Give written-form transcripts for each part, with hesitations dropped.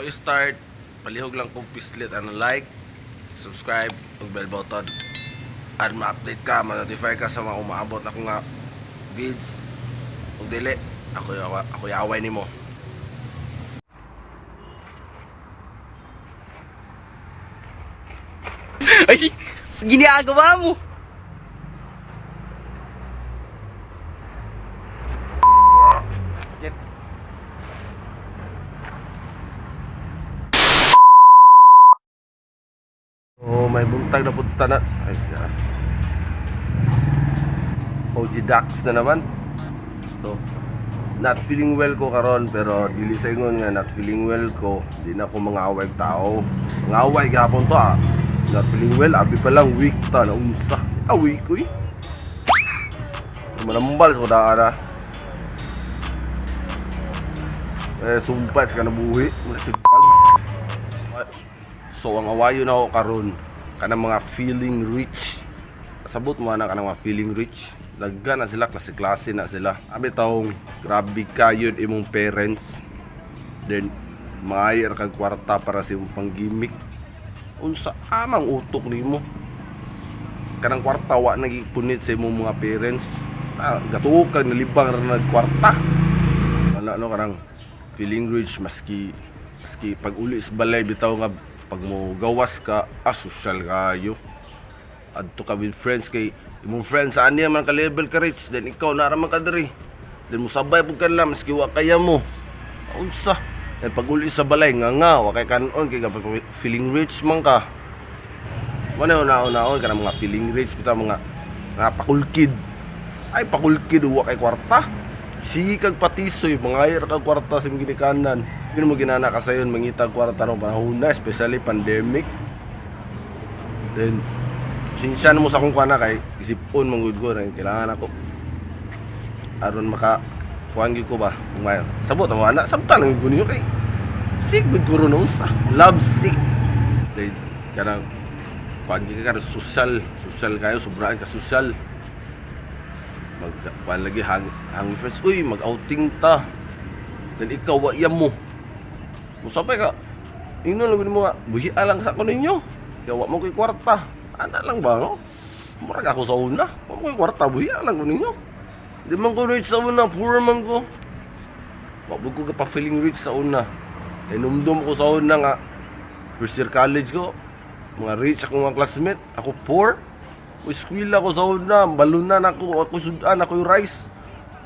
i-start, palihog lang kong pislit ano like, subscribe, ug bell button. At ma-update ka, ma-notify ka sa mga umaabot ako nga vids. Ug dili, ako yaway nimo. Ay, ginagawa mo. Oh, may buntag na punta na. Ay, OG Dax na naman. So, not feeling well ko karon, pero dili sa ingon nga not feeling well ko, di na ako mga away tao. Mga away gahapon to ah. Not feeling well, abi pa lang week ta na unsa. Week ko eh. Manambal sa daara. Sumpas ka na buhi. So ang awayo na ako karon kanang mga feeling rich. Sabot mo na kanang mga feeling rich. Lagga na sila, klase-klase na sila. Abi taong grabe kayo imong parents. Then maayar kag kwarta para sa imong panggimik. Unsa amang utok nimo? Kanang kwarta wa nagipunit sa imong mga parents. Gatuok kag nalibang ra nagkwarta. Ano kanang feeling rich maski pag uli sa balay bitaw nga pag mo gawas ka, social kayo. Adto ka with friends kay imong friends ani man ka level ka rich, then ikaw nara man ka diri. Then mo sabay pud ka lang maski wa kaya mo. Unsa? Eh pag uli sa balay nga wa kay kanon kay kapag feeling rich man ka. Wala una-una ka mga feeling rich bitaw mga pakulkid. Ay pakulkid wa kay kwarta. Sige kag patisoy, mangayar kag kwarta sa ginikanan. Hindi mo ginana ka sayon mangitag kwarta ron panahon na, especially pandemic. Then sinsan mo sa akong kuana kay isipon manggud ko na kailangan ako aron maka kuan gyud ko ba kumayo. Sabot mo ana, sabtan ang gunyo kay sigud ko ron sa love sick. Then kanang kuan gyud ka social kayo, sobrang ka social. Magkuhan lagi hang friends, uy mag-outing ta. Dan ikaw wa yam mo. Musapay ka. Ingnon lang mo nga, buhi lang sa ko ninyo. Kaya wa mo ko'y kwarta. Ana lang ba no? Murag ako sa una. Wa mo ko'y kwarta, buhi lang ko ninyo. Di man ko rich sa una, poor man ko. Wa ko ka pa feeling rich sa una. Inumdum ko sa una nga first year college ko. Mga rich ako mga classmate, ako poor. Eskwela ko sa una, balunan ako sudan, ako yung rice.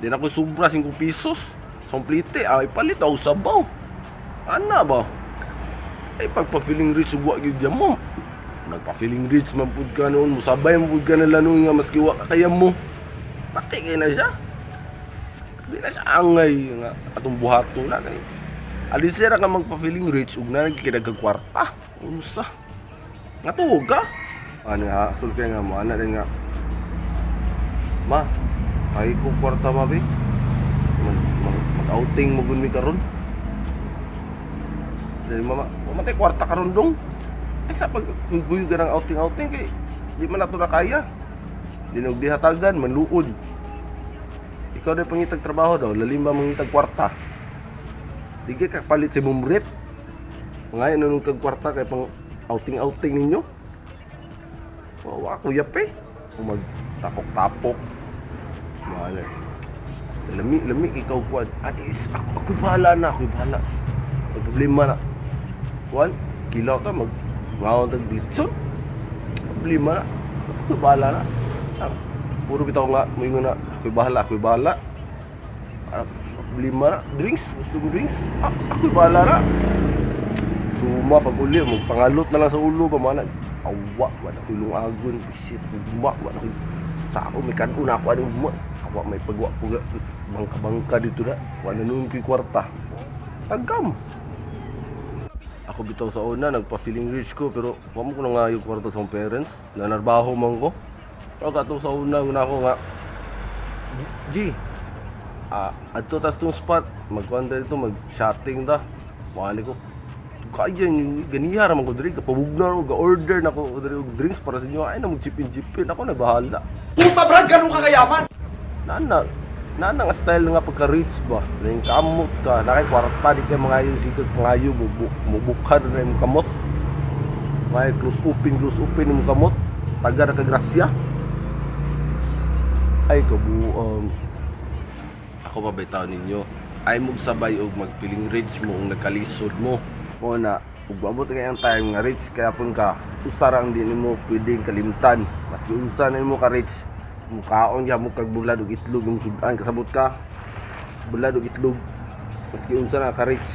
Di na ako sobra 5 pesos. Komplite, ay palit ako sabaw. Ana ba? Ay pagpa-feeling rich, subuha yun dyan mo. Nagpa-feeling rich, mampud ka noon, musabay mampud ka na lanong nga, maski wa ka kaya mo. Pati kayo na siya. Di na siya angay, nga, atong buhato na kayo. Alisera ka magpa-feeling rich, ug na nagkikidagkagkwarta. Unsa? Natuhog ka? Ano ha, sulkay nga mo, ana rin nga. Ma, ay ko kwarta mabi. Mag-outing mo gun mi karon. Dali mama, mamatay kwarta karon dong. Ay sa pag guyo ganang outing kay di man nato na kaya. Dinog dihatagan manluod. Ikaw day pangitag trabaho daw, lalim ba mangitag kwarta? Di kay kapalit si mumrep. Ngayon nung kag kwarta kay pang outing ninyo. Wow, ako yape. Mag-tapok-tapok. Mahala. Lami ikaw kuwan. Adis, ako bahala na. May problema na. Kuwan, kilaw ka. Mag-ngawang tag-ditson. Problema na. Ako bahala na. Puro bitaw nga. May nga na. Ako bahala. Problema na. Drinks. Gusto mo drinks? Ako bahala na. Suma pag uli. Magpangalot na lang sa ulo. Pamanag. Awa, wala ko yung agon. Shit, guma, wala ko. Sa ako, may kanon ako. Anong guma? Awa, may pagwa ko. Bangka-bangka dito na. Wala nung ko'y kwarta. Tagam. Ako bitaw sa una, nagpa-feeling rich ko. Pero, wala ko na nga yung kwarta sa parents. Nanarbaho man ko. Pero katong sa una, ako nga. G, adto tas tong spot. Magkwanda dito, mag-shotting da. Mahali ko. Kaya yung ganiya naman ko diri, kapabugna ko, ga-order na ko diri og drinks para sa inyo. Ay na mag-chipin-chipin, ako nagbahala. Puta Brad, ganun kakayaman! Nana, Nana nga style nga pagka-rich ba? Ning kamot ka, nakay kwarta di kay mga yung sikot pangayo mubukhan na yung kamot. May close open yung kamot. Taga na kagrasya. Ay kabuang. Ako babitaw ninyo. Ay mong sabay og magpiling rich mo ang nagkalisod mo. O na, ug abot kayang time nga rich kaya pun ka usarang din mo pwedeng kalimtan. Mas unsa na mo ka rich. Mukhaon ya mo kag bulad og itlog yung sudan kasabot ka. Bulad og itlog. Maski unsa na ka rich.